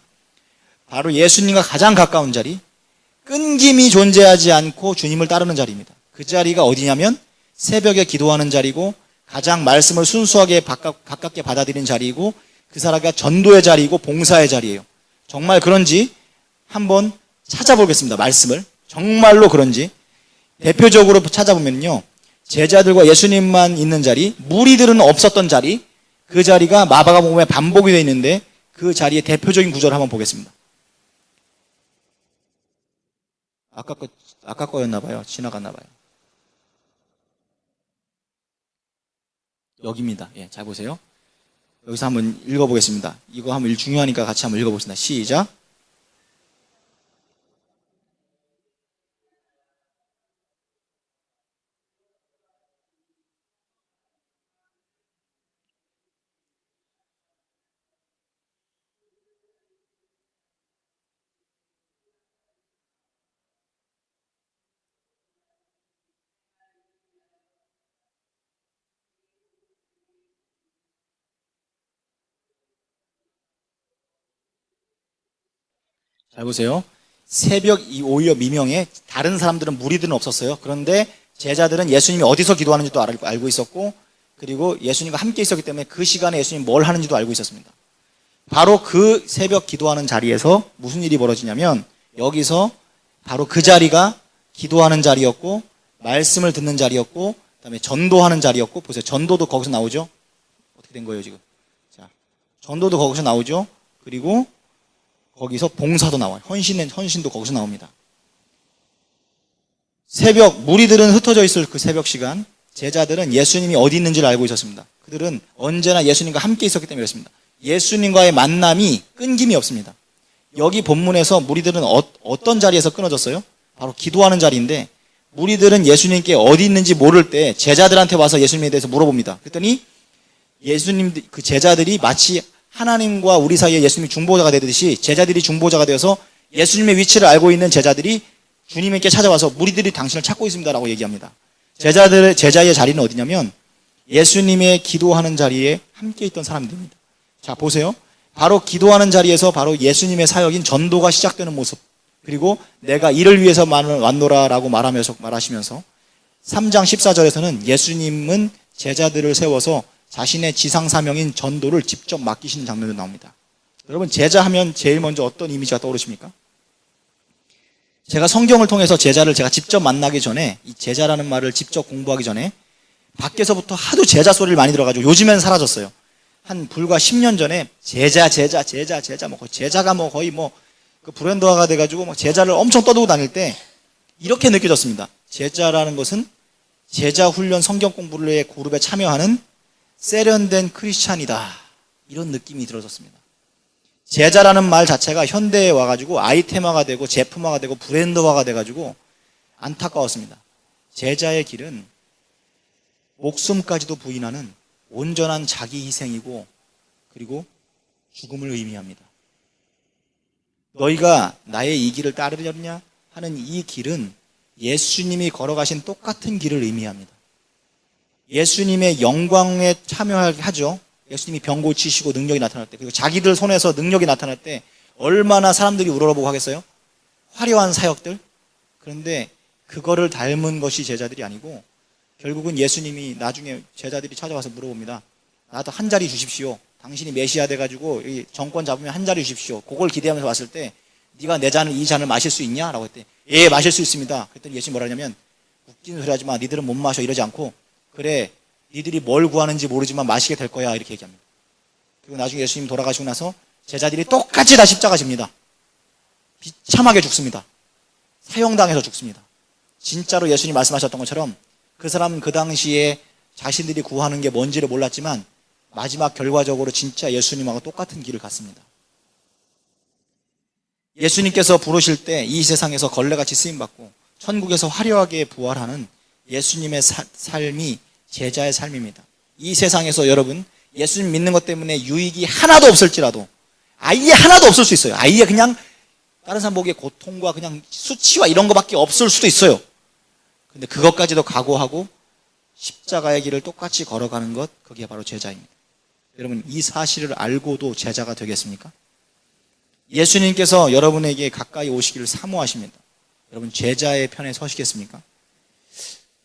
바로 예수님과 가장 가까운 자리, 끊김이 존재하지 않고 주님을 따르는 자리입니다. 그 자리가 어디냐면 새벽에 기도하는 자리고 가장 말씀을 순수하게 가깝게 받아들이는 자리이고 그 자리가 전도의 자리이고 봉사의 자리예요. 정말 그런지 한번 찾아보겠습니다. 말씀을. 정말로 그런지. 대표적으로 찾아보면요. 제자들과 예수님만 있는 자리, 무리들은 없었던 자리, 그 자리가 마가복음에 반복이 되어 있는데 그 자리의 대표적인 구절을 한번 보겠습니다. 아까 거였나 봐요. 지나갔나 봐요. 여기입니다. 예, 잘 보세요. 여기서 한번 읽어보겠습니다. 이거 한번 중요하니까 같이 한번 읽어보겠습니다. 시작. 잘 보세요. 새벽 오히려 미명에 다른 사람들은 무리들은 없었어요. 그런데 제자들은 예수님이 어디서 기도하는지도 알고 있었고, 그리고 예수님과 함께 있었기 때문에 그 시간에 예수님이 뭘 하는지도 알고 있었습니다. 바로 그 새벽 기도하는 자리에서 무슨 일이 벌어지냐면, 여기서 바로 그 자리가 기도하는 자리였고, 말씀을 듣는 자리였고, 그다음에 전도하는 자리였고, 보세요. 전도도 거기서 나오죠. 어떻게 된 거예요 지금? 자, 전도도 거기서 나오죠. 그리고 거기서 봉사도 나와요. 헌신도 거기서 나옵니다. 새벽, 무리들은 흩어져 있을 그 새벽 시간, 제자들은 예수님이 어디 있는지를 알고 있었습니다. 그들은 언제나 예수님과 함께 있었기 때문에 그렇습니다. 예수님과의 만남이 끊김이 없습니다. 여기 본문에서 무리들은 어떤 자리에서 끊어졌어요? 바로 기도하는 자리인데, 무리들은 예수님께 어디 있는지 모를 때 제자들한테 와서 예수님에 대해서 물어봅니다. 그랬더니 그 제자들이 마치 하나님과 우리 사이에 예수님이 중보자가 되듯이 제자들이 중보자가 되어서 예수님의 위치를 알고 있는 제자들이 주님께 찾아와서 무리들이 당신을 찾고 있습니다라고 얘기합니다. 제자의 자리는 어디냐면 예수님의 기도하는 자리에 함께 있던 사람들입니다. 자, 보세요. 바로 기도하는 자리에서 바로 예수님의 사역인 전도가 시작되는 모습, 그리고 내가 이를 위해서 왔노라라고 말하시면서 3장 14절에서는 예수님은 제자들을 세워서 자신의 지상 사명인 전도를 직접 맡기시는 장면도 나옵니다. 여러분, 제자 하면 제일 먼저 어떤 이미지가 떠오르십니까? 제가 성경을 통해서 제자를 제가 직접 만나기 전에, 이 제자라는 말을 직접 공부하기 전에 밖에서부터 하도 제자 소리를 많이 들어가지고 요즘엔 사라졌어요. 한 불과 10년 전에 제자 제자가 거의 그 브랜드화가 돼가지고 제자를 엄청 떠들고 다닐 때 이렇게 느껴졌습니다. 제자라는 것은 제자 훈련 성경 공부의 그룹에 참여하는 세련된 크리스찬이다, 이런 느낌이 들어졌습니다. 제자라는 말 자체가 현대에 와가지고 아이템화가 되고 제품화가 되고 브랜드화가 돼가지고 안타까웠습니다. 제자의 길은 목숨까지도 부인하는 온전한 자기 희생이고, 그리고 죽음을 의미합니다. 너희가 나의 이 길을 따르려냐 하는 이 길은 예수님이 걸어가신 똑같은 길을 의미합니다. 예수님의 영광에 참여하죠. 예수님이 병 고치시고 능력이 나타날 때, 그리고 자기들 손에서 능력이 나타날 때 얼마나 사람들이 우러러보고 하겠어요? 화려한 사역들. 그런데 그거를 닮은 것이 제자들이 아니고, 결국은 예수님이 나중에 제자들이 찾아와서 물어봅니다. 나도 한 자리 주십시오. 당신이 메시아 돼가지고 정권 잡으면 한 자리 주십시오. 그걸 기대하면서 왔을 때 네가 이 잔을 마실 수 있냐? 라고 했대. 예, 마실 수 있습니다. 그랬더니 예수님이 뭐라 하냐면, 웃기는 소리 하지 마. 니들은 못 마셔. 이러지 않고, 그래, 니들이 뭘 구하는지 모르지만 마시게 될 거야, 이렇게 얘기합니다. 그리고 나중에 예수님 돌아가시고 나서 제자들이 똑같이 다 십자가 집니다. 비참하게 죽습니다. 사형당해서 죽습니다. 진짜로 예수님 말씀하셨던 것처럼 그 사람은 그 당시에 자신들이 구하는 게 뭔지를 몰랐지만 마지막 결과적으로 진짜 예수님하고 똑같은 길을 갔습니다. 예수님께서 부르실 때 이 세상에서 걸레같이 쓰임받고 천국에서 화려하게 부활하는 예수님의 삶이 제자의 삶입니다. 이 세상에서 여러분, 예수님 믿는 것 때문에 유익이 하나도 없을지라도, 아예 하나도 없을 수 있어요. 아예 그냥 다른 사람 보기에 고통과 그냥 수치와 이런 거밖에 없을 수도 있어요. 근데 그것까지도 각오하고 십자가의 길을 똑같이 걸어가는 것, 그게 바로 제자입니다. 여러분, 이 사실을 알고도 제자가 되겠습니까? 예수님께서 여러분에게 가까이 오시기를 사모하십니다. 여러분, 제자의 편에 서시겠습니까?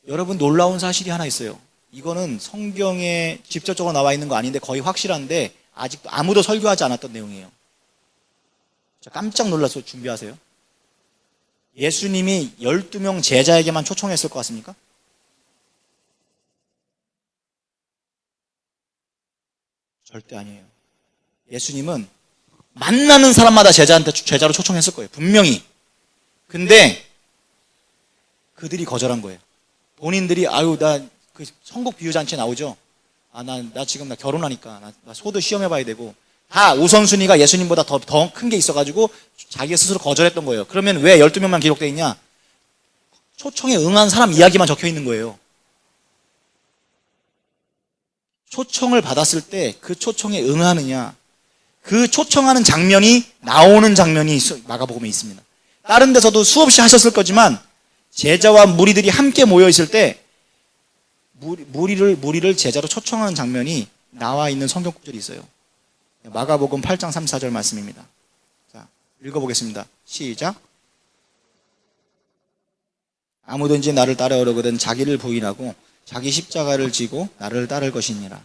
여러분, 놀라운 사실이 하나 있어요. 이거는 성경에 직접적으로 나와 있는 거 아닌데 거의 확실한데 아직도 아무도 설교하지 않았던 내용이에요. 깜짝 놀라서 준비하세요. 예수님이 12명 제자에게만 초청했을 것 같습니까? 절대 아니에요. 예수님은 만나는 사람마다 제자로 초청했을 거예요. 분명히. 근데 그들이 거절한 거예요. 본인들이 나 그 천국 비유잔치에 나오죠. 나 지금 나 결혼하니까 나 소도 시험해봐야 되고 다 우선순위가 예수님보다 더 큰 게 있어가지고 자기 스스로 거절했던 거예요. 그러면 왜 12명만 기록되어 있냐? 초청에 응한 사람 이야기만 적혀 있는 거예요. 초청을 받았을 때 그 초청에 응하느냐, 그 초청하는 장면이 나오는 장면이 마가복음에 있습니다. 다른 데서도 수없이 하셨을 거지만 제자와 무리들이 함께 모여 있을 때 무리를 제자로 초청하는 장면이 나와 있는 성경 구절이 있어요. 마가복음 8장 3, 4절 말씀입니다. 자, 읽어보겠습니다. 시작. 아무든지 나를 따라오려거든 자기를 부인하고 자기 십자가를 지고 나를 따를 것이니라.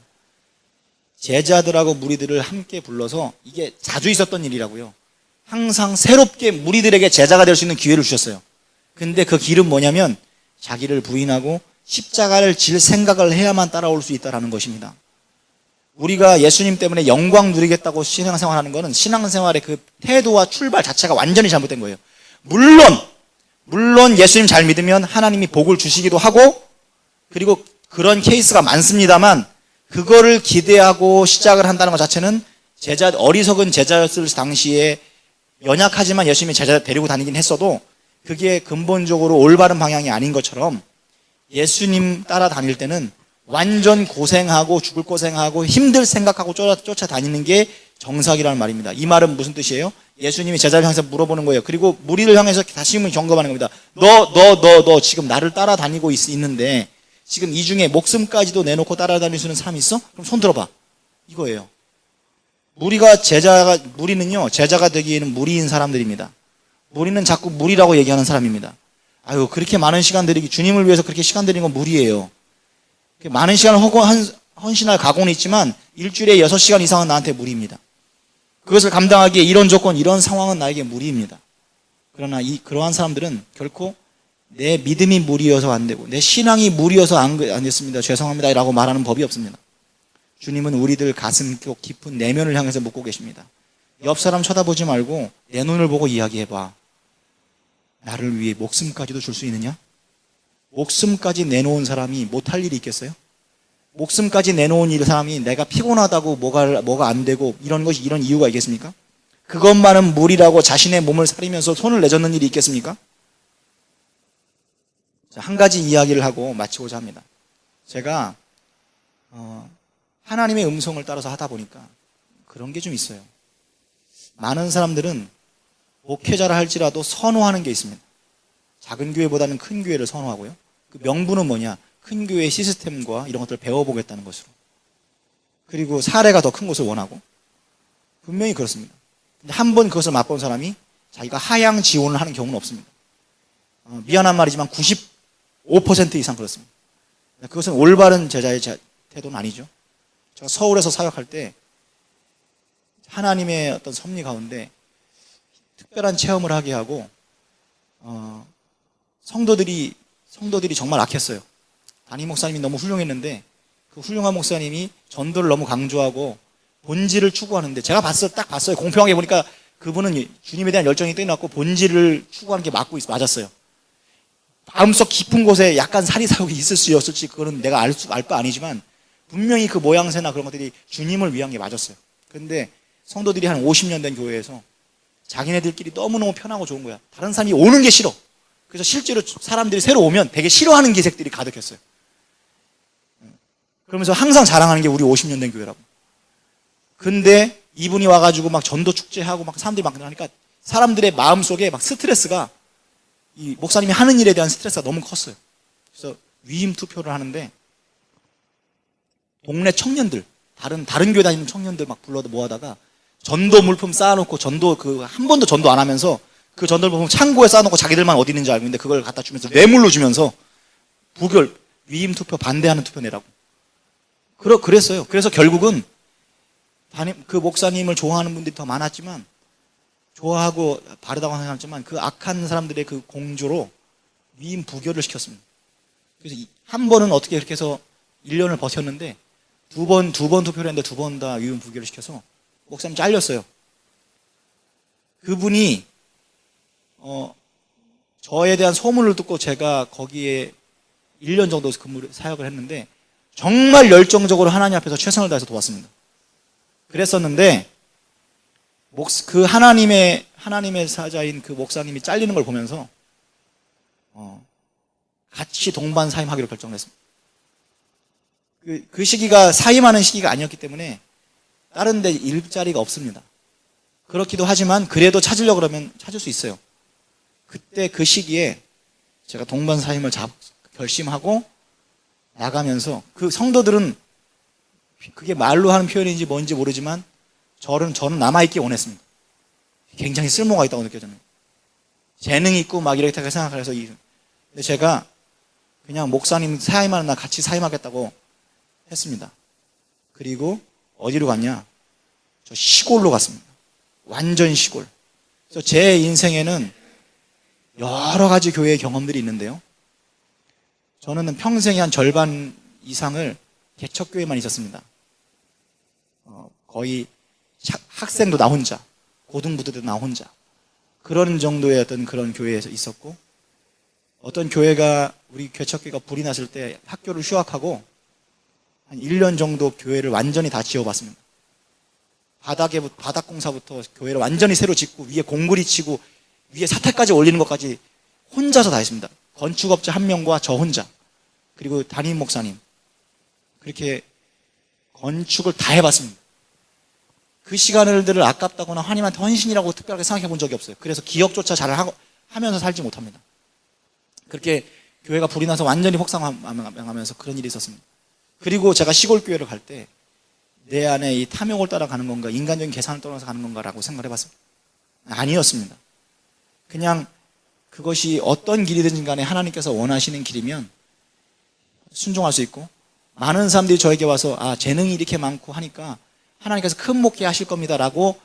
제자들하고 무리들을 함께 불러서 이게 자주 있었던 일이라고요. 항상 새롭게 무리들에게 제자가 될 수 있는 기회를 주셨어요. 근데 그 길은 뭐냐면 자기를 부인하고 십자가를 질 생각을 해야만 따라올 수 있다는 것입니다. 우리가 예수님 때문에 영광 누리겠다고 신앙생활하는 것은 신앙생활의 그 태도와 출발 자체가 완전히 잘못된 거예요. 물론 예수님 잘 믿으면 하나님이 복을 주시기도 하고 그리고 그런 케이스가 많습니다만 그거를 기대하고 시작을 한다는 것 자체는 어리석은 제자였을 당시에 연약하지만 예수님이 제자 데리고 다니긴 했어도 그게 근본적으로 올바른 방향이 아닌 것처럼 예수님 따라다닐 때는 완전 고생하고 죽을 고생하고 힘들 생각하고 쫓아다니는 게 정석이라는 말입니다. 이 말은 무슨 뜻이에요? 예수님이 제자를 향해서 물어보는 거예요. 그리고 무리를 향해서 다시 점검하는 겁니다. 너 지금 나를 따라다니고 있는데 지금 이 중에 목숨까지도 내놓고 따라다닐 수 있는 사람이 있어? 그럼 손 들어봐. 이거예요. 무리는요, 제자가 되기에는 무리인 사람들입니다. 무리는 자꾸 무리라고 얘기하는 사람입니다. 그렇게 많은 시간 들이기, 주님을 위해서 그렇게 시간 들이는 건 무리예요. 많은 시간을 헌신할 각오는 있지만 일주일에 6시간 이상은 나한테 무리입니다. 그것을 감당하기에 이런 조건, 이런 상황은 나에게 무리입니다. 그러나 그러한 사람들은 결코 내 믿음이 무리여서 안 되고 내 신앙이 무리여서 안 됐습니다. 죄송합니다. 라고 말하는 법이 없습니다. 주님은 우리들 가슴 깊은 내면을 향해서 묻고 계십니다. 옆 사람 쳐다보지 말고 내 눈을 보고 이야기해봐. 나를 위해 목숨까지도 줄 수 있느냐? 목숨까지 내놓은 사람이 못할 일이 있겠어요? 목숨까지 내놓은 사람이 내가 피곤하다고 뭐가 안 되고 이런 이유가 있겠습니까? 그것만은 무리라고 자신의 몸을 사리면서 손을 내젓는 일이 있겠습니까? 한 가지 이야기를 하고 마치고자 합니다. 제가 하나님의 음성을 따라서 하다 보니까 그런 게 좀 있어요. 많은 사람들은 목회자라 할지라도 선호하는 게 있습니다. 작은 교회보다는 큰 교회를 선호하고요. 그 명분은 뭐냐? 큰 교회의 시스템과 이런 것들을 배워보겠다는 것으로. 그리고 사례가 더 큰 것을 원하고. 분명히 그렇습니다. 근데 한 번 그것을 맛본 사람이 자기가 하향 지원을 하는 경우는 없습니다. 미안한 말이지만 95% 이상 그렇습니다. 그것은 올바른 제자의 태도는 아니죠. 제가 서울에서 사역할 때 하나님의 어떤 섭리 가운데 특별한 체험을 하게 하고 성도들이 정말 악했어요. 담임 목사님이 너무 훌륭했는데 그 훌륭한 목사님이 전도를 너무 강조하고 본질을 추구하는데 제가 딱 봤어요. 공평하게 보니까 그분은 주님에 대한 열정이 뛰어났고 본질을 추구하는 게 맞았어요. 마음속 깊은 곳에 약간 사리사욕이 있을 수 없을지 그거는 내가 알 바 아니지만 분명히 그 모양새나 그런 것들이 주님을 위한 게 맞았어요. 그런데 성도들이 한 50년 된 교회에서 자기네들끼리 너무너무 편하고 좋은 거야. 다른 사람이 오는 게 싫어. 그래서 실제로 사람들이 새로 오면 되게 싫어하는 기색들이 가득했어요. 그러면서 항상 자랑하는 게 우리 50년 된 교회라고. 근데 이분이 와가지고 막 전도 축제하고 막 사람들이 막 하니까 사람들의 마음속에 막 스트레스가 이 목사님이 하는 일에 대한 스트레스가 너무 컸어요. 그래서 위임 투표를 하는데 동네 청년들, 다른 교회 다니는 청년들 막 불러 모아다가 전도 물품 쌓아놓고 한 번도 전도 안 하면서 그 전도 물품 창고에 쌓아놓고 자기들만 어디 있는지 알고 있는데 그걸 갖다 주면서 뇌물로 주면서 위임 투표 반대하는 투표 내라고. 그랬어요. 그래서 결국은 그 목사님을 좋아하는 분들이 더 많았지만, 좋아하고 바르다고 생각했지만, 그 악한 사람들의 그 공조로 위임 부결을 시켰습니다. 그래서 한 번은 어떻게 그렇게 해서 1년을 버텼는데, 두 번 투표를 했는데 두 번 다 위임 부결을 시켜서 목사님 잘렸어요. 그분이 저에 대한 소문을 듣고 제가 거기에 1년 정도 사역을 했는데 정말 열정적으로 하나님 앞에서 최선을 다해서 도왔습니다. 그랬었는데 그 하나님의 사자인 그 목사님이 잘리는 걸 보면서 같이 동반 사임하기로 결정했습니다. 그 시기가 사임하는 시기가 아니었기 때문에 다른 데 일자리가 없습니다. 그렇기도 하지만 그래도 찾으려고 그러면 찾을 수 있어요. 그때 그 시기에 제가 동반 사임을 결심하고 나가면서 그 성도들은 그게 말로 하는 표현인지 뭔지 모르지만 저는 남아있기 원했습니다. 굉장히 쓸모가 있다고 느껴져요. 재능이 있고 막 이렇게 생각해서 근데 제가 그냥 목사님 사임하는 날 같이 사임하겠다고 했습니다. 그리고 어디로 갔냐? 저 시골로 갔습니다. 완전 시골. 그래서 제 인생에는 여러 가지 교회의 경험들이 있는데요. 저는 평생의 한 절반 이상을 개척교회만 있었습니다. 거의 학생도 나 혼자, 고등부들도 나 혼자. 그런 정도의 어떤 그런 교회에서 있었고, 어떤 교회가, 우리 개척교회가 불이 났을 때 학교를 휴학하고 한 1년 정도 교회를 완전히 다 지어봤습니다. 바닥 공사부터 교회를 완전히 새로 짓고 위에 공구리 치고 위에 사택까지 올리는 것까지 혼자서 다 했습니다. 건축업자 한 명과 저 혼자, 그리고 담임 목사님, 그렇게 건축을 다 해봤습니다. 그 시간들을 아깝다거나 하나님한테 헌신이라고 특별하게 생각해 본 적이 없어요. 그래서 기억조차 잘 하면서 살지 못합니다. 그렇게 교회가 불이 나서 완전히 폭삭하면서 그런 일이 있었습니다. 그리고 제가 시골 교회를 갈 때 내 안에 이 탐욕을 따라가는 건가, 인간적인 계산을 떠나서 가는 건가라고 생각을 해봤습니다. 아니었습니다. 그냥 그것이 어떤 길이든지 간에 하나님께서 원하시는 길이면 순종할 수 있고, 많은 사람들이 저에게 와서 재능이 이렇게 많고 하니까 하나님께서 큰 목회 하실 겁니다 라고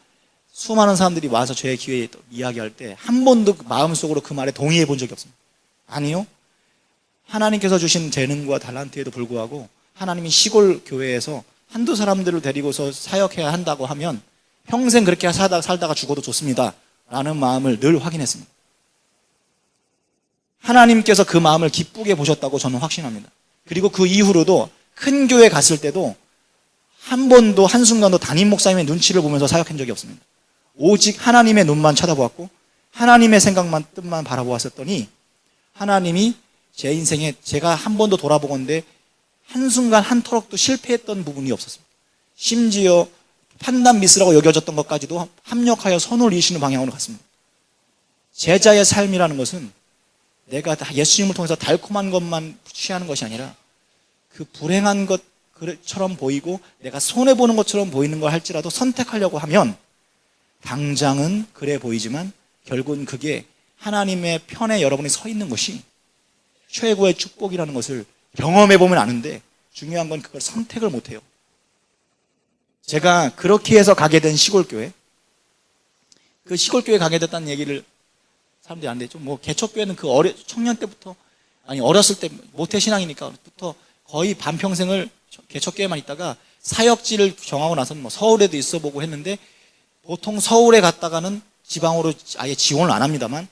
수많은 사람들이 와서 저의 기회에 이야기할 때 한 번도 마음속으로 그 말에 동의해 본 적이 없습니다. 아니요, 하나님께서 주신 재능과 달란트에도 불구하고 하나님이 시골 교회에서 한두 사람들을 데리고서 사역해야 한다고 하면 평생 그렇게 살다가 죽어도 좋습니다 라는 마음을 늘 확인했습니다. 하나님께서 그 마음을 기쁘게 보셨다고 저는 확신합니다. 그리고 그 이후로도 큰 교회 갔을 때도 한 번도 한순간도 담임 목사님의 눈치를 보면서 사역한 적이 없습니다. 오직 하나님의 눈만 쳐다보았고 하나님의 생각만, 뜻만 바라보았었더니 하나님이 제 인생에 제가 한 번도 돌아보건대 한순간 한 터럭도 실패했던 부분이 없었습니다. 심지어 판단 미스라고 여겨졌던 것까지도 합력하여 선을 이루시는 방향으로 갔습니다. 제자의 삶이라는 것은 내가 다 예수님을 통해서 달콤한 것만 취하는 것이 아니라 그 불행한 것처럼 보이고 내가 손해보는 것처럼 보이는 걸 할지라도 선택하려고 하면 당장은 그래 보이지만 결국은 그게 하나님의 편에 여러분이 서 있는 것이 최고의 축복이라는 것을 경험해보면 아는데, 중요한 건 그걸 선택을 못해요. 제가 그렇게 해서 가게 된 시골교회, 그 시골교회 가게 됐다는 얘기를 사람들이 안 되죠. 개척교회는 그 청년 때부터, 어렸을 때 모태신앙이니까부터 거의 반평생을 개척교회만 있다가 사역지를 정하고 나서는 서울에도 있어 보고 했는데, 보통 서울에 갔다가는 지방으로 아예 지원을 안 합니다만,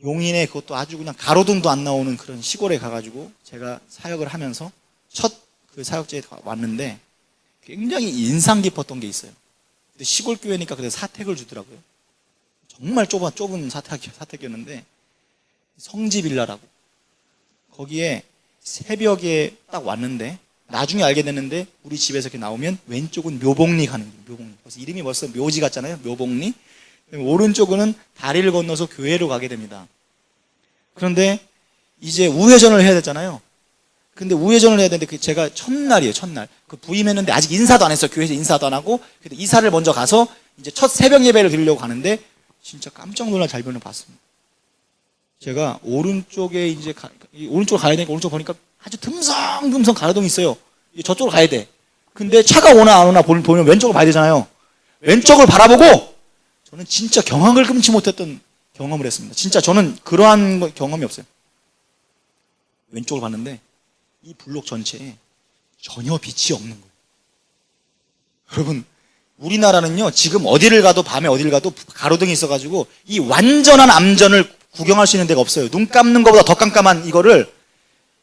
용인에 그것도 아주 그냥 가로등도 안 나오는 그런 시골에 가가지고 제가 사역을 하면서 첫 그 사역지에 왔는데 굉장히 인상 깊었던 게 있어요. 근데 시골 교회니까 그래서 사택을 주더라고요. 정말 좁은 사택이었는데 성지빌라라고, 거기에 새벽에 딱 왔는데 나중에 알게 됐는데 우리 집에서 이렇게 나오면 왼쪽은 묘봉리 가는 길, 묘봉리. 그래서 이름이 벌써 묘지 같잖아요. 묘봉리. 오른쪽은 다리를 건너서 교회로 가게 됩니다. 그런데 이제 우회전을 해야 되잖아요. 근데 우회전을 해야 되는데 제가 첫날이에요, 첫날. 그 부임했는데 아직 인사도 안 했어요. 교회에서 인사도 안 하고. 근데 이사를 먼저 가서 이제 첫 새벽 예배를 드리려고 가는데 진짜 깜짝 놀랄 장면을 봤습니다. 제가 오른쪽에 오른쪽으로 가야 되니까 오른쪽 보니까 아주 듬성듬성 가로등이 있어요. 저쪽으로 가야 돼. 근데 차가 오나 안 오나 보면 왼쪽을 봐야 되잖아요. 왼쪽을 바라보고 저는 진짜 경악을 금치 못했던 경험을 했습니다. 진짜 저는 그러한 경험이 없어요. 왼쪽을 봤는데 이 블록 전체에 전혀 빛이 없는 거예요. 여러분, 우리나라는요 지금 어디를 가도 밤에 어디를 가도 가로등이 있어가지고 이 완전한 암전을 구경할 수 있는 데가 없어요. 눈 감는 것보다 더 깜깜한 이거를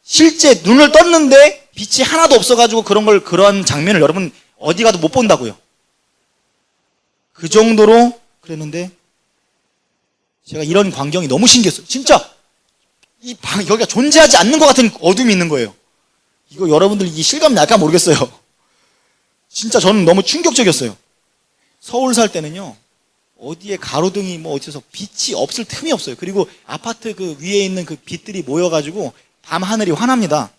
실제 눈을 떴는데 빛이 하나도 없어가지고 그런 장면을 여러분 어디 가도 못 본다고요. 그 정도로 그랬는데 제가 이런 광경이 너무 신기했어요. 진짜 여기가 존재하지 않는 것 같은 어둠이 있는 거예요. 이거 여러분들 이 실감 날까 모르겠어요. 진짜 저는 너무 충격적이었어요. 서울 살 때는요 어디에 가로등이 뭐 어디서 빛이 없을 틈이 없어요. 그리고 아파트 그 위에 있는 그 빛들이 모여가지고 밤 하늘이 환합니다.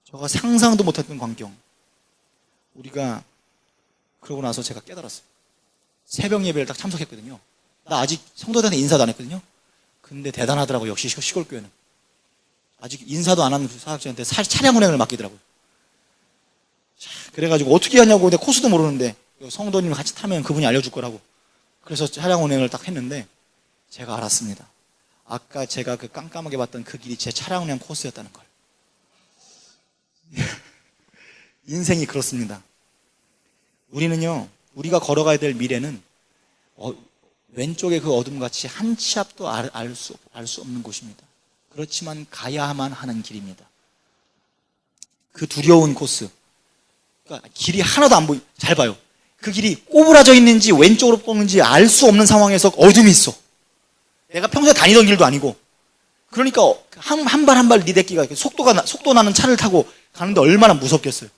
저가 상상도 못했던 광경. 우리가 그러고 나서 제가 깨달았어요. 새벽 예배를 딱 참석했거든요. 나 아직 성도들한테 인사도 안 했거든요. 근데 대단하더라고요. 역시 시골교회는. 아직 인사도 안 하는 사역자한테 차량 운행을 맡기더라고요. 자, 그래가지고 어떻게 하냐고. 근데 코스도 모르는데 성도님 같이 타면 그분이 알려줄 거라고. 그래서 차량 운행을 딱 했는데 제가 알았습니다. 아까 제가 그 깜깜하게 봤던 그 길이 제 차량 운행 코스였다는 걸. 인생이 그렇습니다. 우리는요, 우리가 걸어가야 될 미래는 왼쪽의 그 어둠같이 한 치 앞도 알 수 없는 곳입니다. 그렇지만 가야만 하는 길입니다. 그 두려운 코스. 그러니까 길이 하나도 안 잘 봐요. 그 길이 꼬부라져 있는지 왼쪽으로 뻗는지 알 수 없는 상황에서 어둠이 있어. 내가 평소에 다니던 길도 아니고. 그러니까 한 발 한 발 리대기가 속도 나는 차를 타고 가는데 얼마나 무섭겠어요.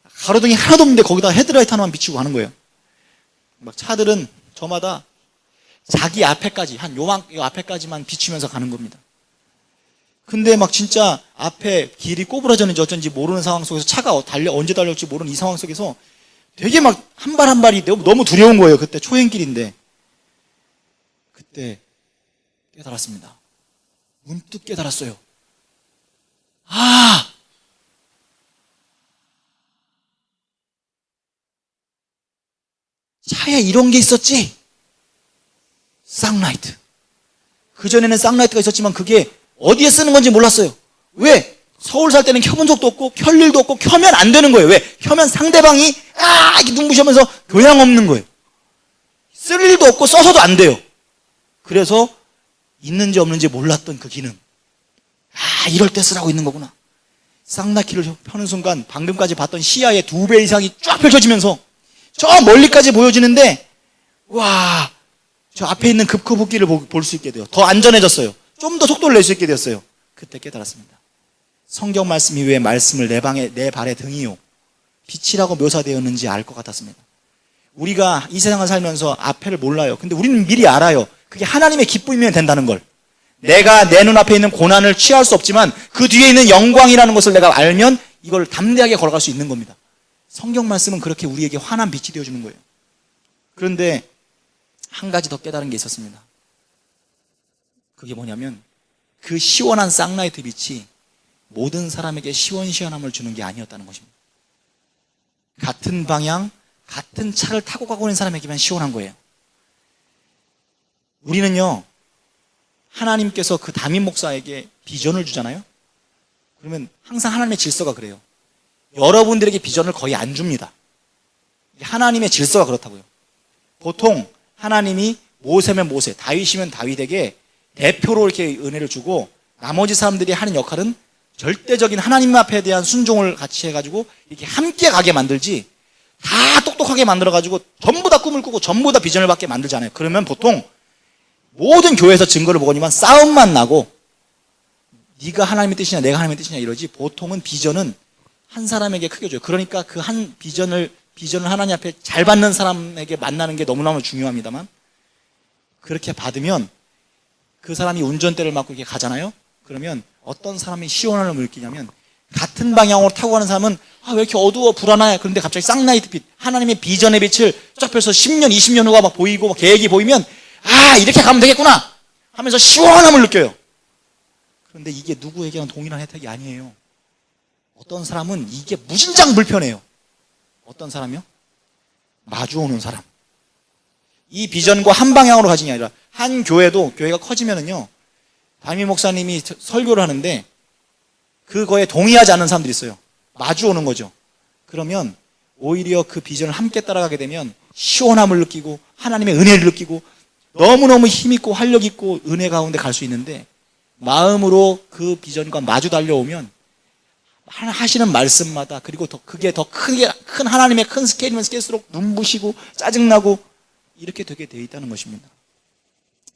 가로등이 하나도 없는데 거기다 헤드라이트 하나만 비추고 가는 거예요. 막 차들은 저마다 자기 앞에까지 요 앞에까지만 비추면서 가는 겁니다. 근데 막 진짜 앞에 길이 꼬부라졌는지 어쩐지 모르는 상황 속에서 차가 언제 달려올지 모르는 이 상황 속에서 되게 막 한 발 한 발이 너무 두려운 거예요. 그때 초행길인데. 그때 깨달았습니다. 문득 깨달았어요. 차에 이런 게 있었지? 쌍라이트. 그전에는 쌍라이트가 있었지만 그게 어디에 쓰는 건지 몰랐어요. 왜? 서울 살 때는 켜본 적도 없고 켤 일도 없고 켜면 안 되는 거예요. 왜? 켜면 상대방이 이렇게 눈부시면서 교양 없는 거예요. 쓸 일도 없고 써서도 안 돼요. 그래서 있는지 없는지 몰랐던 그 기능. 이럴 때 쓰라고 있는 거구나. 쌍라이트를 펴는 순간 방금까지 봤던 시야의 2배 이상이 쫙 펼쳐지면서 저 멀리까지 보여지는데 와, 저 앞에 있는 급커브길을 볼 수 있게 돼요. 더 안전해졌어요. 좀 더 속도를 낼 수 있게 되었어요. 그때 깨달았습니다. 성경 말씀이 왜 말씀을 내 발의 등이요 빛이라고 묘사되었는지 알 것 같았습니다. 우리가 이 세상을 살면서 앞에를 몰라요. 근데 우리는 미리 알아요. 그게 하나님의 기쁨이면 된다는 걸. 내가 내 눈앞에 있는 고난을 취할 수 없지만 그 뒤에 있는 영광이라는 것을 내가 알면 이걸 담대하게 걸어갈 수 있는 겁니다. 성경 말씀은 그렇게 우리에게 환한 빛이 되어주는 거예요. 그런데 한 가지 더 깨달은 게 있었습니다. 그게 뭐냐면 그 시원한 쌍라이트 빛이 모든 사람에게 시원시원함을 주는 게 아니었다는 것입니다. 같은 방향, 같은 차를 타고 가고 있는 사람에게만 시원한 거예요. 우리는요, 하나님께서 그 담임 목사에게 비전을 주잖아요. 그러면 항상 하나님의 질서가 그래요. 여러분들에게 비전을 거의 안 줍니다. 하나님의 질서가 그렇다고요. 보통 하나님이 모세면 모세, 다윗이면 다윗에게 대표로 이렇게 은혜를 주고 나머지 사람들이 하는 역할은 절대적인 하나님 앞에 대한 순종을 같이 해가지고 이렇게 함께 가게 만들지 다 똑똑하게 만들어가지고 전부 다 꿈을 꾸고 전부 다 비전을 받게 만들지 않아요. 그러면 보통 모든 교회에서 증거를 보거니만 싸움만 나고 네가 하나님의 뜻이냐 내가 하나님의 뜻이냐 이러지 보통은 비전은 한 사람에게 크게 줘요. 그러니까 그 한 비전을 하나님 앞에 잘 받는 사람에게 만나는 게 너무너무 중요합니다만 그렇게 받으면 그 사람이 운전대를 맡고 이렇게 가잖아요. 그러면 어떤 사람이 시원함을 느끼냐면 같은 방향으로 타고 가는 사람은 왜 이렇게 어두워 불안해. 그런데 갑자기 쌍라이트 빛, 하나님의 비전의 빛을 쫙 펴서 10년, 20년 후가 막 보이고 막 계획이 보이면 이렇게 가면 되겠구나 하면서 시원함을 느껴요. 그런데 이게 누구에게나 동일한 혜택이 아니에요. 어떤 사람은 이게 무진장 불편해요. 어떤 사람이요? 마주오는 사람. 이 비전과 한 방향으로 가진 게 아니라 한 교회도 교회가 커지면은요, 담임 목사님이 설교를 하는데 그거에 동의하지 않는 사람들이 있어요. 마주오는 거죠. 그러면 오히려 그 비전을 함께 따라가게 되면 시원함을 느끼고 하나님의 은혜를 느끼고 너무너무 힘있고 활력있고 은혜 가운데 갈 수 있는데, 마음으로 그 비전과 마주 달려오면 하시는 말씀마다, 그리고 그게 더 크게 큰 하나님의 큰 스케일이면 스케일수록 눈부시고 짜증나고 이렇게 되게 되어 있다는 것입니다.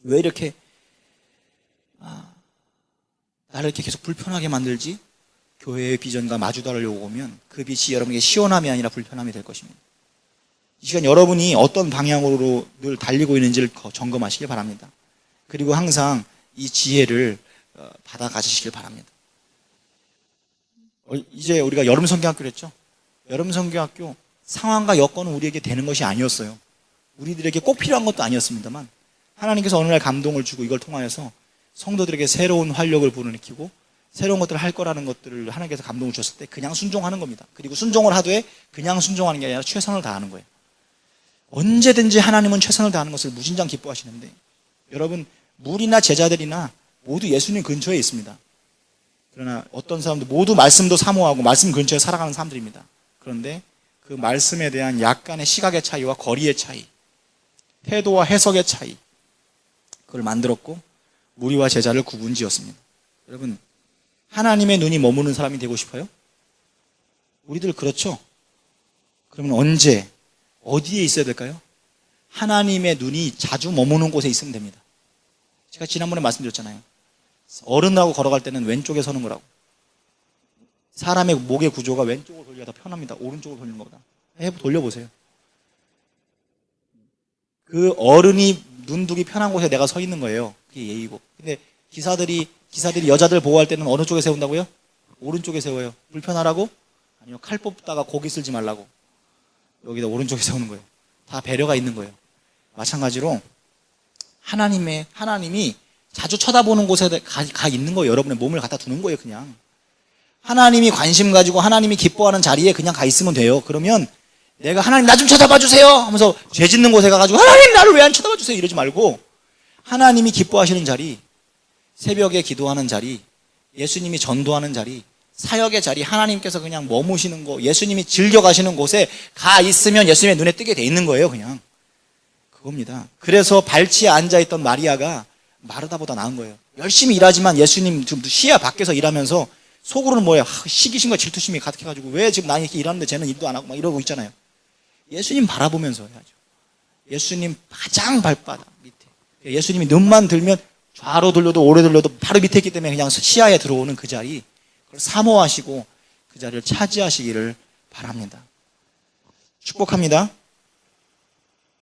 왜 이렇게 나를 이렇게 계속 불편하게 만들지? 교회의 비전과 마주 달려고 오면 그 빛이 여러분에게 시원함이 아니라 불편함이 될 것입니다. 이 시간 여러분이 어떤 방향으로 늘 달리고 있는지를 점검하시길 바랍니다. 그리고 항상 이 지혜를 받아 가지시길 바랍니다. 이제 우리가 여름 성경학교를 했죠. 여름 성경학교 상황과 여건은 우리에게 되는 것이 아니었어요. 우리들에게 꼭 필요한 것도 아니었습니다만, 하나님께서 어느 날 감동을 주고 이걸 통하여서 성도들에게 새로운 활력을 불어넣히고 새로운 것들을 할 거라는 것들을 하나님께서 감동을 주셨을 때 그냥 순종하는 겁니다. 그리고 순종을 하되 그냥 순종하는 게 아니라 최선을 다하는 거예요. 언제든지 하나님은 최선을 다하는 것을 무진장 기뻐하시는데, 여러분, 무리나 제자들이나 모두 예수님 근처에 있습니다. 그러나 어떤 사람도 모두 말씀도 사모하고 말씀 근처에 살아가는 사람들입니다. 그런데 그 말씀에 대한 약간의 시각의 차이와 거리의 차이, 태도와 해석의 차이, 그걸 만들었고 무리와 제자를 구분지었습니다. 여러분, 하나님의 눈이 머무는 사람이 되고 싶어요? 우리들 그렇죠? 그러면 언제, 어디에 있어야 될까요? 하나님의 눈이 자주 머무는 곳에 있으면 됩니다. 제가 지난번에 말씀드렸잖아요. 어른하고 걸어갈 때는 왼쪽에 서는 거라고. 사람의 목의 구조가 왼쪽으로 돌려야 더 편합니다. 오른쪽으로 돌리는 것보다. 돌려보세요. 그 어른이 눈두기 편한 곳에 내가 서 있는 거예요. 그게 예의고. 근데 기사들이 여자들 보호할 때는 어느 쪽에 세운다고요? 오른쪽에 세워요. 불편하라고? 아니요, 칼 뽑다가 고기 쓸지 말라고 여기다 오른쪽에 세우는 거예요. 다 배려가 있는 거예요. 마찬가지로 하나님이 자주 쳐다보는 곳에 가 있는 거예요. 여러분의 몸을 갖다 두는 거예요. 그냥 하나님이 관심 가지고 하나님이 기뻐하는 자리에 그냥 가 있으면 돼요. 그러면 내가 하나님 나 좀 쳐다봐 주세요 하면서 죄 짓는 곳에 가가지고 하나님 나를 왜 안 쳐다봐 주세요 이러지 말고, 하나님이 기뻐하시는 자리, 새벽에 기도하는 자리, 예수님이 전도하는 자리, 사역의 자리, 하나님께서 그냥 머무시는 곳, 예수님이 즐겨가시는 곳에 가 있으면 예수님의 눈에 뜨게 돼 있는 거예요. 그냥 그겁니다. 그래서 발치에 앉아있던 마리아가 마르다보다 나은 거예요. 열심히 일하지만 예수님 지금 시야 밖에서 일하면서 속으로는 뭐야, 시기심과 질투심이 가득해가지고 왜 지금 나 이렇게 일하는데 쟤는 일도 안 하고 막 이러고 있잖아요. 예수님 바라보면서 해야죠. 예수님 가장 발바닥 밑에, 예수님이 눈만 들면 좌로 돌려도 오래 돌려도 바로 밑에 있기 때문에 그냥 시야에 들어오는 그 자리, 그걸 사모하시고 그 자리를 차지하시기를 바랍니다. 축복합니다.